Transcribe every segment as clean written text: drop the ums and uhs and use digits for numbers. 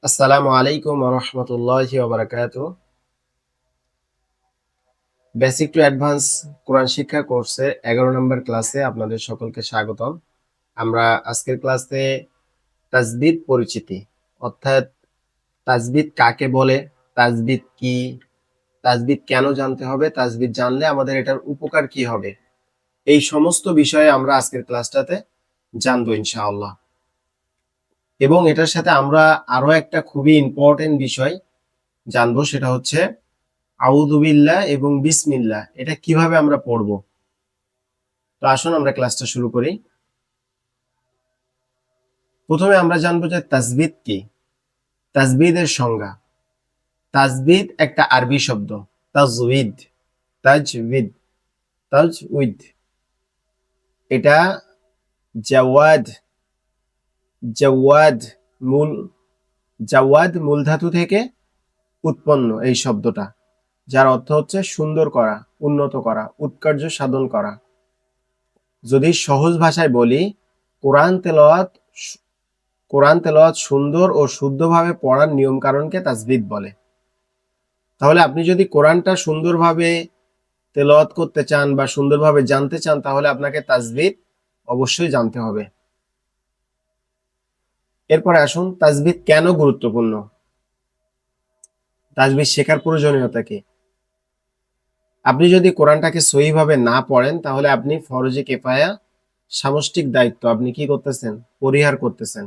আসসালামু আলাইকুম ওয়া রাহমাতুল্লাহি ওয়া বারাকাতুহু। বেসিক টু অ্যাডভান্স কোরআন শিক্ষা কোর্সে 11 নম্বর ক্লাসে আপনাদের সকলকে স্বাগতম। আমরা আজকের ক্লাসে তাজবিদ পরিচিতি, অর্থাৎ তাজবিদ কাকে বলে, তাজবিদ কি, তাজবিদ কেন জানতে হবে, তাজবিদ জানলে আমাদের এটার উপকার কি হবে, এই সমস্ত বিষয়ে আমরা আজকের ক্লাসটাতে জানবো ইনশাআল্লাহ। এবং এটার সাথে আমরা আরো একটা খুবই ইম্পর্টেন্ট বিষয় জানবো, সেটা হচ্ছে আউযুবিল্লাহ এবং বিসমিল্লাহ এটা কিভাবে আমরা পড়ব। তো আসুন আমরা ক্লাসটা শুরু করি। প্রথমে আমরা জানবো যে তাসবিদ কি, তাসবিদের সংজ্ঞা। তাসবিদ একটা আরবি শব্দ, তাজউইদ, তাজউইদ, তাজউইদ। এটা জাওয়াদ, জাওয়াদ মূল, জাওয়াদ মূল ধাতু থেকে উৎপন্ন এই শব্দটা, যার অর্থ হচ্ছে সুন্দর করা, উন্নত করা, উৎকর্ষ সাধন করা। যদি সহজ ভাষায় বলি, কোরআন তেলাওয়াত, কোরআন তেলাওয়াত সুন্দর ও শুদ্ধভাবে পড়ার নিয়ম কারণকে তাসবিদ বলে। তাহলে আপনি যদি কোরআনটা সুন্দরভাবে তেলাওয়াত করতে চান বা সুন্দরভাবে জানতে চান, তাহলে আপনাকে তাসবিদ অবশ্যই জানতে হবে। এরপরে আসুন, তাসবিদ কেন গুরুত্বপূর্ণ, তাসবিদ শেখার প্রয়োজনীয়তা কি। আপনি যদি কোরআনটাকে সহিভাবে না পড়েন, তাহলে আপনি ফরজে কিফায়া, সামষ্টিক দায়িত্ব আপনি কি করতেছেন, পরিহার করতেছেন।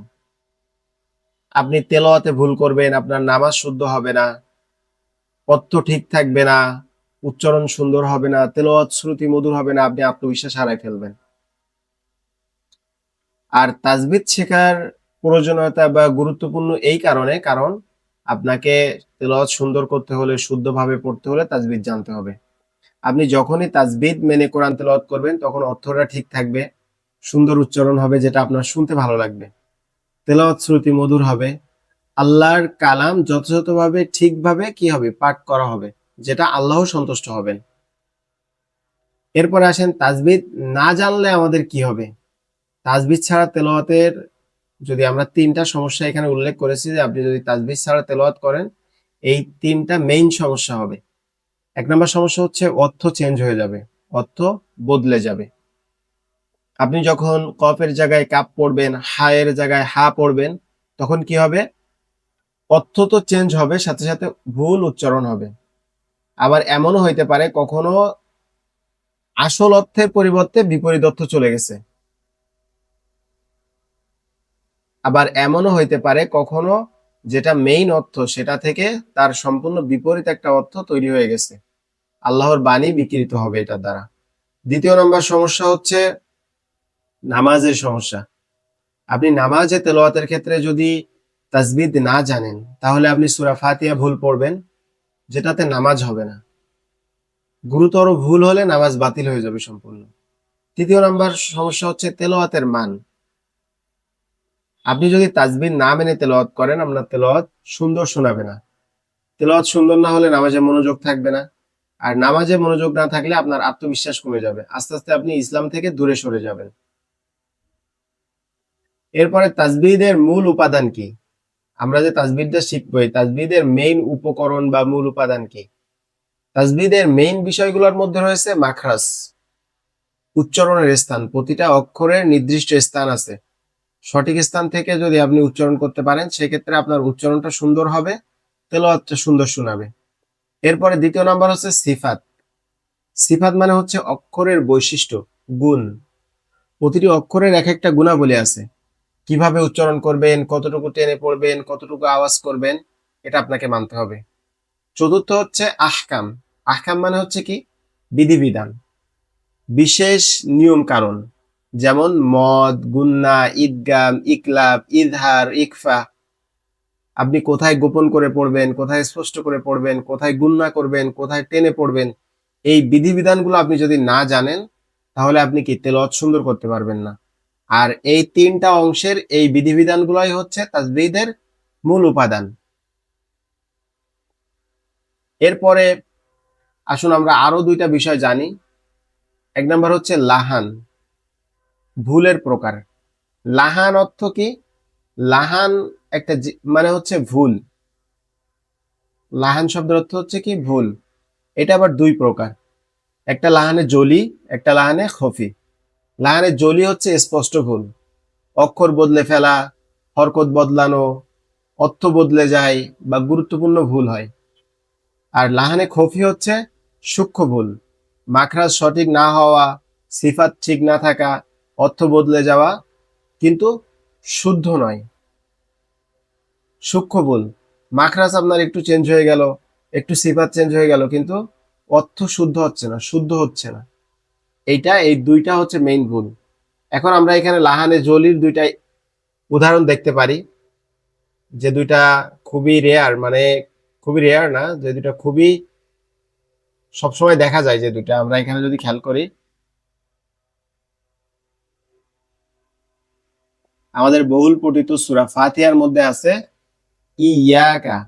আপনি তেলাওয়াতে ভুল করবেন, আপনার নামাজ শুদ্ধ হবে না, অর্থ ঠিক থাকবে না, উচ্চারণ সুন্দর হবে না, তেলাওয়াত শ্রুতি মধুর হবে না, আপনি আত্মবিশ্বাস হারাই ফেলবেন। আর তাজবিদ শেখার প্রয়োজনীয়তা বা গুরুত্বপূর্ণ এই কারণে, কারণ আপনাকে তেলাওয়াত সুন্দর করতে হলে, শুদ্ধভাবে পড়তে হলে তাজবিদ জানতে হবে। আপনি যখনই তাজবিদ মেনে কোরআন তেলাওয়াত করবেন, তখন অর্থটা ঠিক থাকবে, সুন্দর উচ্চারণ হবে, যেটা আপনার শুনতে ভালো লাগবে, তেলাওয়াত শ্রুতি মধুর হবে, আল্লাহর কালাম যথাযথভাবে ঠিকভাবে কি হবে, পাঠ করা হবে, যেটা আল্লাহ সন্তুষ্ট হবেন। এরপরে আসেন, তাজবিদ না জানলে আমাদের কি হবে। তাজবিদ ছাড়া তেলাওয়াতের, যদি আমরা তিনটা সমস্যা এখানে উল্লেখ করেছি, যে আপনি যদি তাজবিদ ছাড়া তেলাওয়াত করেন, এই তিনটা মেইন সমস্যা হবে। এক নম্বর সমস্যা হচ্ছে অর্থ চেঞ্জ হয়ে যাবে, অর্থ বদলে যাবে। আপনি যখন কফের জায়গায় কাপ পড়বেন, হায়ের জায়গায় হা পড়বেন, তখন কি হবে, অর্থ তো চেঞ্জ হবে, সাথে সাথে ভুল উচ্চারণ হবে। আবার এমনও হইতে পারে কখনো আসল অর্থের পরিবর্তে বিপরীত অর্থ চলে গেছে। আবার এমনও হইতে পারে কখনো যেটা মেইন অর্থ, সেটা থেকে তার সম্পূর্ণ বিপরীত একটা অর্থ তৈরি হয়ে গেছে। আল্লাহর বাণী বিকৃত হবে এটার দ্বারা। দ্বিতীয় নম্বর সমস্যা হচ্ছে নামাজের সমস্যা। আপনি নামাজে তেলাওয়াতের ক্ষেত্রে যদি তাজবিদ না জানেন, তাহলে আপনি সূরা ফাতিহা ভুল পড়বেন, যেটাতে নামাজ হবে না। গুরুতর ভুল হলে নামাজ বাতিল হয়ে যাবে সম্পূর্ণ। তৃতীয় নম্বর সমস্যা হচ্ছে তেলাওয়াতের মান। আপনি যদি তাজবিদ না মেনে তেলাওয়াত করেন, আপনার তেলাওয়াত সুন্দর শোনাবে না। তেলাওয়াত সুন্দর না হলে নামাজে মনোযোগ থাকবে না। আর নামাজে মনোযোগ না থাকলে আপনার আত্মবিশ্বাস কমে যাবে, আস্তে আস্তে আপনি ইসলাম থেকে দূরে সরে যাবেন। এরপরে তাজবিদের মূল উপাদান কি। আমরা যে তাজবিদটা শিখবো, এই তাজবিদের মেইন উপকরণ বা মূল উপাদান কি। তাজবিদের মেইন বিষয়গুলোর মধ্যে রয়েছে মাখরাজ, উচ্চারণের স্থান। প্রতিটা অক্ষরের নির্দিষ্ট স্থান আছে, সঠিক স্থান থেকে যদি আপনি উচ্চারণ করতে পারেন, সেক্ষেত্রে আপনার উচ্চারণটা সুন্দর হবে, তেলাওয়াতটা সুন্দর শোনাবে। এরপরে দ্বিতীয় নাম্বার হচ্ছে সিফাত। সিফাত মানে হচ্ছে অক্ষরের বৈশিষ্ট্য, গুণ। প্রতিটি অক্ষরের এক একটা গুণাবলী আছে, কিভাবে উচ্চারণ করবেন, কতটুকু টেনে পড়বেন, কতটুকু আওয়াজ করবেন, এটা আপনাকে মানতে হবে। চতুর্থ হচ্ছে আহকাম। আহকাম মানে হচ্ছে কি, বিধিবিধান, বিশেষ নিয়ম কারণ, যেমন মদ, গুন্না, ইদগাম, ইকলাব, ইজহার, ইকফা। আপনি কোথায় গোপন করে পড়বেন, কোথায় স্পষ্ট করে পড়বেন, কোথায় গুন্না করবেন, কোথায় টেনে পড়বেন, এই বিধিবিধানগুলো আপনি যদি না জানেন, তাহলে আপনি কি তেলাওয়াত সুন্দর করতে পারবেন না। আর এই তিনটা অংশের এই বিধিবিধানগুলোই হচ্ছে তাজবিদের মূল উপাদান। এরপরে আসুন আমরা আরো দুইটা বিষয় জানি। এক নাম্বার হচ্ছে লাহান, ভুলের প্রকার। লাহান অর্থ কি, লাহান একটা মানে হচ্ছে ভুল। লাহান শব্দের অর্থ হচ্ছে কি ভুল। এটা আবার দুই প্রকার, একটা লাহানে জলি, একটা লাহানে খফি। লাহানে জলি হচ্ছে স্পষ্ট ভুল, অক্ষর বদলে ফেলা, হরকত বদলানো, অর্থ বদলে যায় বা গুরুত্বপূর্ণ ভুল হয়। আর লাহানে খফি হচ্ছে সূক্ষ্ম ভুল, মাখরাজ সঠিক না হওয়া, সিফাত ঠিক না থাকা, অর্থ বদলে যাওয়া, কিন্তু শুদ্ধ নয়, সূক্ষ্ম ভুল। মাখরাজ আপনার একটু চেঞ্জ হয়ে গেল, একটু সিফাত চেঞ্জ হয়ে গেল, কিন্তু অর্থ শুদ্ধ হচ্ছে না, শুদ্ধ হচ্ছে না। এই দুইটা হচ্ছে মেইন ভুল। এখন আমরা এখানে লাহানে জলির দুইটা উদাহরণ দেখতে পারি, যে দুইটা খুবই রেয়ার, মানে খুবই রেয়ার না, যে দুইটা খুবই সবসময় দেখা যায়, যে দুইটা আমরা এখানে যদি খেয়াল করি, আমাদের বহুল পঠিত সূরা ফাতিহার মধ্যে আছে ইয়াকা।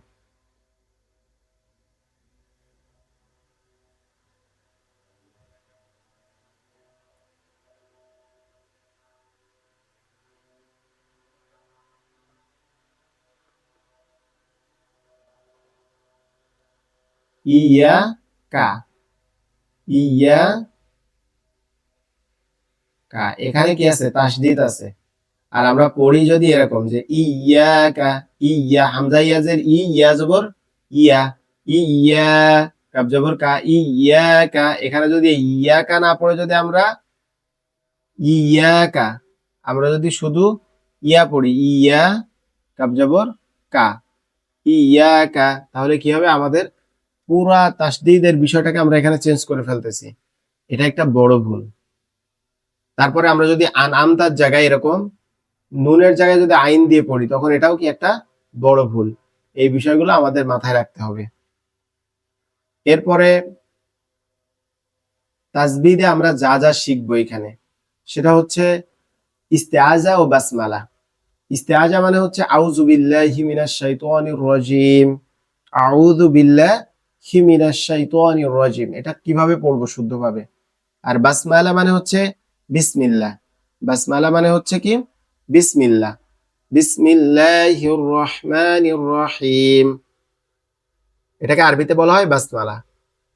ইয়াকা, ইয়াকা, এখানে কি আছে? তাসদীদ আছে। আর আমরা পড়ি যদি এরকম যে ইয়াকা, ইয়া, হামজা ইয়াজের ইয়া জবর ইয়া, ইয়া, কাব জবর কা, ইয়াকা। এখানে যদি ইয়াকা না পড়ে যদি আমরা ইয়াকা, আমরা যদি শুধু ইয়া পড়ি, ইয়া, কাব জবর কা, ইয়াকা, তাহলে কি হবে? আমাদের পুরা তাসদীদের বিষয়টাকে আমরা এখানে চেঞ্জ করে ফেলতেছি। এটা একটা বড় ভুল। তারপরে আমরা যদি আমতার জায়গায় এরকম নুনের জায়গায় যদি আইন দিয়ে পড়ি, তখন এটাও কি একটা বড় ভুল। এই বিষয়গুলো আমাদের মাথায় রাখতে হবে। এরপরে তাসবিদে আমরা যা যা শিখবো এখানে, সেটা হচ্ছে ইস্তেআজা ও বাসমালা। ইস্তেআজা মানে হচ্ছে আউযু বিল্লাহি মিনাশ শাইতানির রাজিম, আউযু বিল্লাহি মিনাশ শাইতানির রাজিম। এটা কিভাবে পড়বো শুদ্ধভাবে? আর বাসমালা মানে হচ্ছে বিসমিল্লাহ। বাসমালা মানে হচ্ছে কি? বিসমিল্লাহ, বিসমিল্লাহির রহমানির রহিম। এটাকে আরবিতে বলা হয় বাসমালা।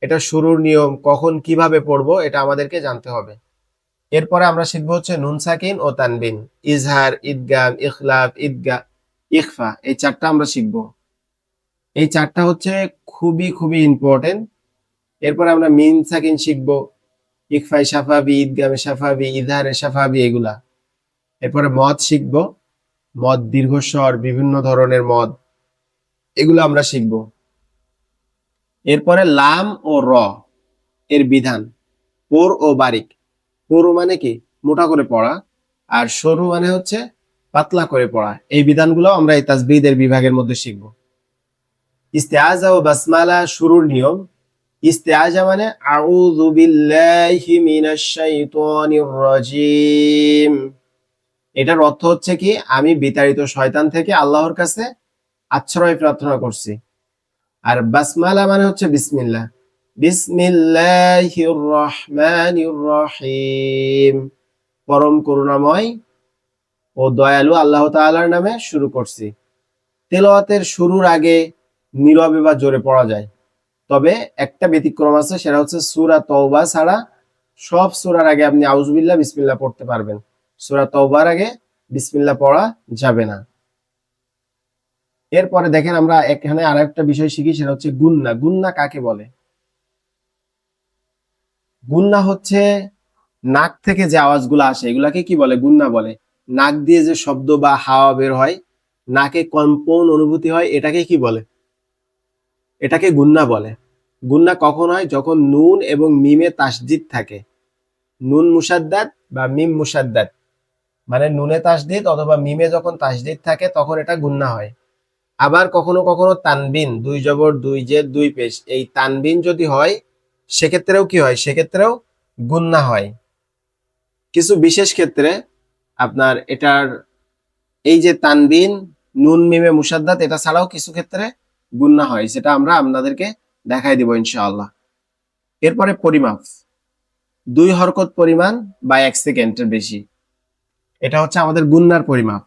এটা শুরুর নিয়ম, কখন কিভাবে পড়বো এটা আমাদেরকে জানতে হবে। এরপরে আমরা শিখবো হচ্ছে নুন সাকিন ও তানবিন, ইজহার, ইদগাম, ইখলাফ, ইখফা। এই চারটা আমরা শিখবো। এই চারটা হচ্ছে খুবই খুবই ইম্পর্টেন্ট। এরপরে আমরা মিন সাকিন শিখবো, ইখফাই শাফাবি, ইদগামে শাফাবি, ইজহারে শাফাবি, এগুলা। এরপরে মদ শিখবো, মদ, দীর্ঘস্বর, বিভিন্ন ধরনের মদ, এগুলো আমরা শিখবো। এরপরে লাম ও র এর বিধান, পোর ও বারিক। পোর মানে কি? মোটা করে পড়া, আর সরু মানে হচ্ছে পাতলা করে পড়া। এই বিধানগুলো আমরা এই তাসবিদের বিভাগের মধ্যে শিখব। ইস্তেআজা ও বাসমালা শুরুর নিয়ম। ইস্তেআজা মানে আউযু বিল্লাহি মিনাশ শাইতানির রাজিম। এটার অর্থ হচ্ছে কি? আমি বিতাড়িত শয়তান থেকে আল্লাহর কাছে আশ্রয় প্রার্থনা করছি। আর বাসমালা মানে হচ্ছে বিসমিল্লাহ, বিসমিল্লাহির রহমানির রহিম। পরম করুণাময় ও দয়ালু আল্লাহ তাআলার নামে শুরু করছি। তেলাওয়াতের শুরুর আগে নীরবে বা জোরে পড়া যায়, তবে একটা ব্যতিক্রম আছে, সেটা হচ্ছে সূরা তওবা ছাড়া সব সূরার আগে আপনি আউযুবিল্লাহ বিসমিল্লাহ পড়তে পারবেন। সূরা তওবার আগে বিসমিল্লাহ পড়া যাবে না। এরপরে দেখেন আমরা এখানে আরেকটা বিষয় শিখি, সেটা হচ্ছে গুন্না। গুন্না কাকে বলে? গুন্না হচ্ছে নাক থেকে যে আওয়াজগুলো আসে, এগুলাকে কি বলে? গুন্না বলে। নাক দিয়ে যে শব্দ বা হাওয়া বের হয়, নাকে কম্পন অনুভূতি হয়, এটাকে কি বলে? এটাকে গুন্না বলে। গুন্না কখন হয়? যখন নুন এবং মিমে তাসদিদ থাকে। নুন মুসাদ্দাদ বা মিম মুসাদ্দাদ, মানে নুনে তাসদিদ অথবা মিমে যখন তাসদিদ থাকে, তখন এটা গুন্না হয়। আবার কখনো কখনো তানবিন, দুই জবর, দুই জের, দুই পেশ, এই তানবিন যদি হয়, সেক্ষেত্রেও কি হয়? সেক্ষেত্রেও গুন্না হয়। কিছু বিশেষ ক্ষেত্রে আপনার এটার এই যে তানবিন, নুন মিমে মুসাদ্দাদ, এটা ছাড়াও কিছু ক্ষেত্রে গুন্না হয়, সেটা আমরা আপনাদেরকে দেখাই দিব ইনশাআল্লাহ। এরপরে পরিমাপ, 2 হরকত পরিমাণ বা 1 সেকেন্ডের বেশি, এটা হচ্ছে আমাদের গুন্নার পরিমাপ।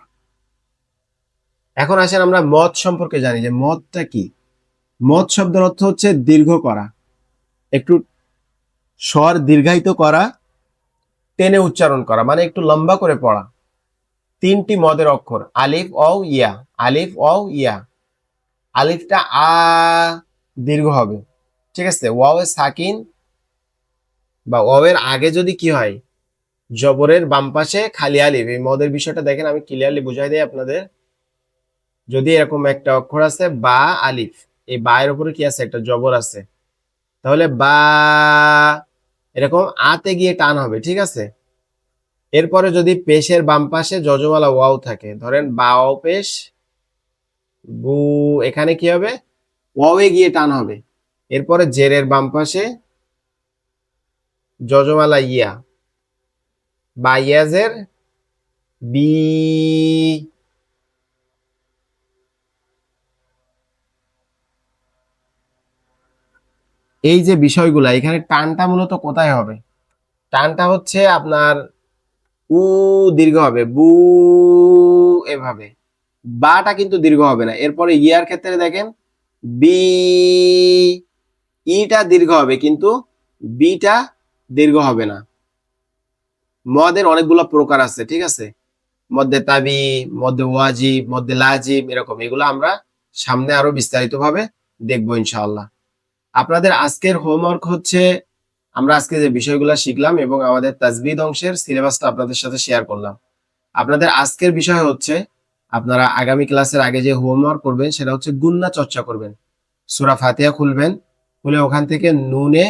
এখন আসেন আমরা মদ সম্পর্কে জানি যে মদটা কি। মদ শব্দের অর্থ হচ্ছে দীর্ঘ করা, একটু স্বর দীর্ঘায়িত করা, টেনে উচ্চারণ করা, মানে একটু লম্বা করে পড়া। তিনটি মদের অক্ষর আলিফ অও ইয়া, আলিফ অও ইয়া। আলিফটা আ দীর্ঘ হবে, ঠিক আছে। ওয়াও এ সাকিন বা ওয়াও এর আগে যদি কি হয়, জবরের বাম পাশে খালি আলিফ, এই মদের বিষয়টা দেখেন আমি ক্লিয়ারলি বুঝাই দিই আপনাদের। যদি এরকম একটা অক্ষর আছে বা আলিফ, এই বা এর উপরে কি আছে, একটা জবর আছে, তাহলে বা এরকম আতে গিয়ে টান হবে, ঠিক আছে। এরপরে যদি পেশের বাম পাশে যজমালা ওয়াও থাকে, ধরেন বা ও পেশ বু, এখানে কি হবে, ওয়াও এ গিয়ে টান হবে। এরপরে জেরের বাম পাশে যজমালা ইয়া বা ইয়াজের বি। এই যে বিষয়গুলা, এখানে টানটা মূলত কোথায় হবে, টানটা হচ্ছে আপনার উ দীর্ঘ হবে, বু এভাবে। বাটা কিন্তু দীর্ঘ হবে না। এরপরে ইয়ার ক্ষেত্রে দেখেন বি, ইটা দীর্ঘ হবে কিন্তু বিটা দীর্ঘ হবে না। মদের অনেকগুলো প্রকার আছে, ঠিক আছে। মধ্যে তাবি, মধ্যে ওয়াজিব, মধ্যে লাজিব, এরকম। এগুলো আমরা সামনে আরো বিস্তারিত ভাবে দেখবো ইনশাআল্লাহ। আপনাদের আজকের হোমওয়ার্ক হচ্ছে, আমরা আজকে যে বিষয়গুলো শিখলাম এবং আমাদের তাজবিদ অংশের সিলেবাসটা আপনাদের সাথে শেয়ার করলাম। আপনাদের আজকের বিষয় হচ্ছে, আপনারা আগামী ক্লাসের আগে যে হোমওয়ার্ক করবেন সেটা হচ্ছে গুন্না চর্চা করবেন। সূরা ফাতিহা খুলবেন, খুলে ওখান থেকে নুনে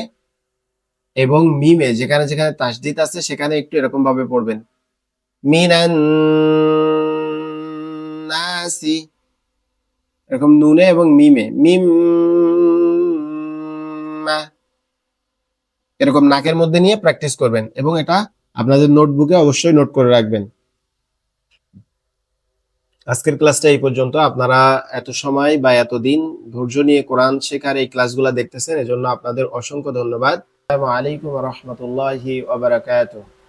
এবং মিমে যেখানে যেখানে তাসদিদ আছে সেখানে একটু এরকম ভাবে পড়বেন, মিনান নাসি, এরকম নুনে এবং মিমে, মিম এরকম নাকের মধ্যে নিয়ে প্র্যাকটিস করবেন এবং এটা আপনাদের নোটবুকে অবশ্যই নোট করে রাখবেন। আজকের ক্লাসটা এই পর্যন্ত। আপনারা এত সময় বা এতদিন ধৈর্য নিয়ে কোরআন শেখার এই ক্লাসগুলো দেখতেছেন, এজন্য আপনাদের অসংখ্য ধন্যবাদ। আসসালামু আলাইকুম ওয়া রাহমাতুল্লাহি ওয়া বারাকাতুহু।